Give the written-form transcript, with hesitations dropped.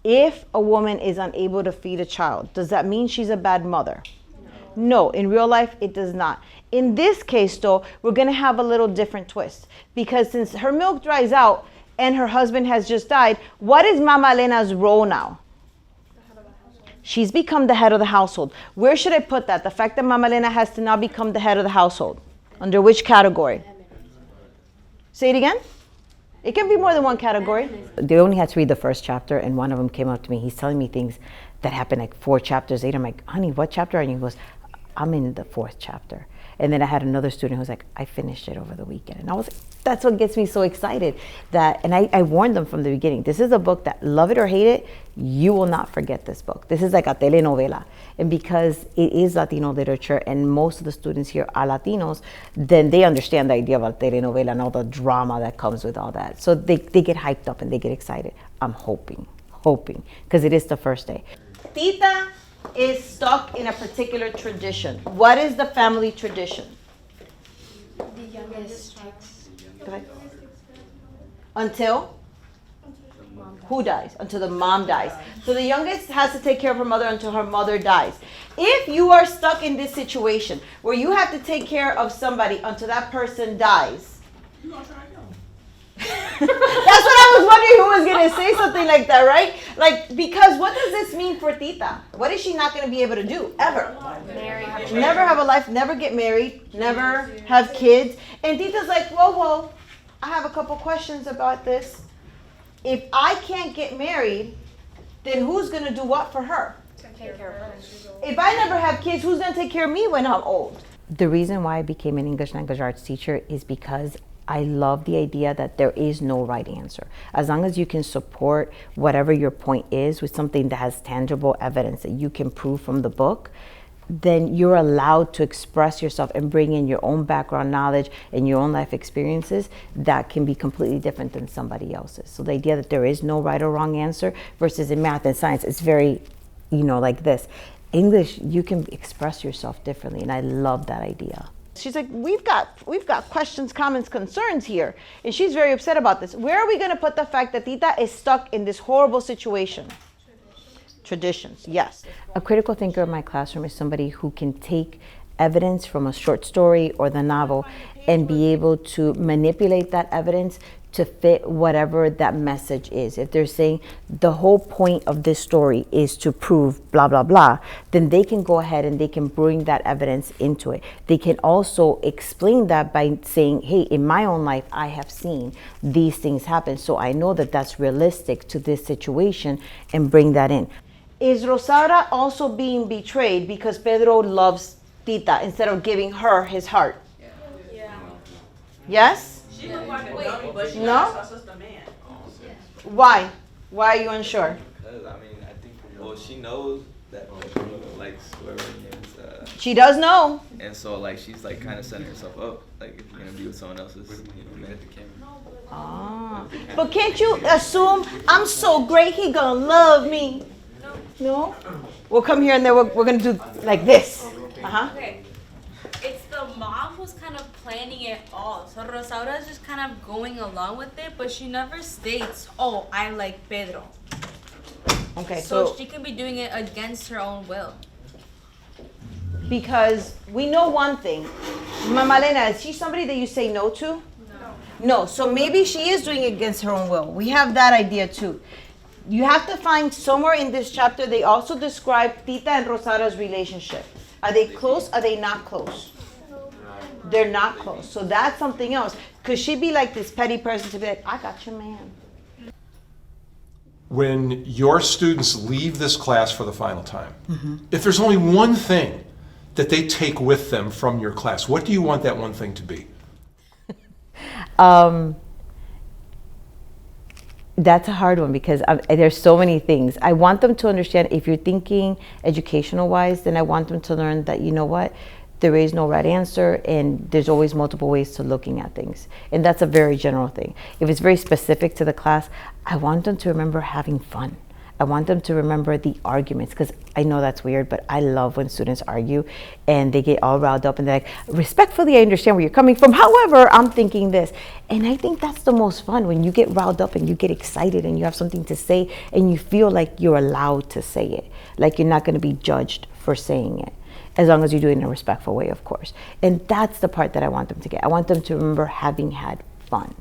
If a woman is unable to feed a child, does that mean she's a bad mother? No, in real life, it does not. In this case, though, we're going to have a little different twist. Because since her milk dries out and her husband has just died, what is Mama Elena's role now? She's become the head of the household. Where should I put that? The fact that Mama Elena has to now become the head of the household. Under which category? Say it again. It can be more than one category. They only had to read the first chapter, and one of them came up to me. He's telling me things that happened like 4 chapters later. I'm like, honey, what chapter are you? He goes, I'm in the 4th chapter. And then I had another student who was like, I finished it over the weekend. And I was like, that's what gets me so excited. And I warned them from the beginning. This is a book that, love it or hate it, you will not forget this book. This is like a telenovela. And because it is Latino literature and most of the students here are Latinos, then they understand the idea of a telenovela and all the drama that comes with all that. So they get hyped up and they get excited. I'm hoping, because it is the first day. Tita is stuck in a particular tradition. What is the family tradition? The youngest takes. Go ahead. Until? Who dies? Until the mom dies. So the youngest has to take care of her mother until her mother dies. If you are stuck in this situation where you have to take care of somebody until that person dies, that's what I was wondering, who was going to say something like that, right? Like, because what does this mean for Tita? What is she not going to be able to do, ever? Never have a life, never get married, never have kids. And Tita's like, whoa, I have a couple questions about this. If I can't get married, then who's going to do what for her? Take care of her. If I never have kids, who's going to take care of me when I'm old? The reason why I became an English language arts teacher is because I love the idea that there is no right answer. As long as you can support whatever your point is with something that has tangible evidence that you can prove from the book, then you're allowed to express yourself and bring in your own background knowledge and your own life experiences that can be completely different than somebody else's. So the idea that there is no right or wrong answer versus in math and science, it's very, like this. English, you can express yourself differently, and I love that idea. She's like, we've got questions, comments, concerns here, and she's very upset about this. Where are we going to put the fact that Tita is stuck in this horrible situation? Traditions, yes. A critical thinker in my classroom is somebody who can take evidence from a short story or the novel and be able to manipulate that evidence to fit whatever that message is. If they're saying the whole point of this story is to prove blah, blah, blah, then they can go ahead and they can bring that evidence into it. They can also explain that by saying, hey, in my own life, I have seen these things happen, so I know that that's realistic to this situation, and bring that in. Is Rosaura also being betrayed because Pedro loves Tita instead of giving her his heart? Yeah. Yes? She looked like a dummy, but she No? likes her sister man. Why? Why are you unsure? Because, I think, well, she knows that Pedro likes whoever is. She does know. And so, she's, kind of setting herself up. If you're going to be with someone else's, man. Ah. But can't you assume, I'm so great, he gonna love me? No? We'll come here and then we're gonna do like this. Okay. It's the mom who's kind of planning it all. So Rosaura is just kind of going along with it, but she never states, oh, I like Pedro. Okay, So she can be doing it against her own will. because we know one thing. Mama Elena, is she somebody that you say no to? No, so maybe she is doing it against her own will. We have that idea too. You have to find somewhere in this chapter, they also describe Tita and Rosaura's relationship. Are they close? Are they not close? They're not close. So that's something else. Could she be like this petty person to be like, I got your man? When your students leave this class for the final time, if there's only one thing that they take with them from your class, what do you want that one thing to be? That's a hard one because there's so many things. I want them to understand, if you're thinking educational wise, then I want them to learn that, you know what, there is no right answer and there's always multiple ways to looking at things. And that's a very general thing. If it's very specific to the class, I want them to remember having fun. I want them to remember the arguments, because I know that's weird, but I love when students argue and they get all riled up and they're like, respectfully, I understand where you're coming from. However, I'm thinking this. And I think that's the most fun, when you get riled up and you get excited and you have something to say and you feel like you're allowed to say it, like you're not going to be judged for saying it, as long as you do it in a respectful way, of course. And that's the part that I want them to get. I want them to remember having had fun.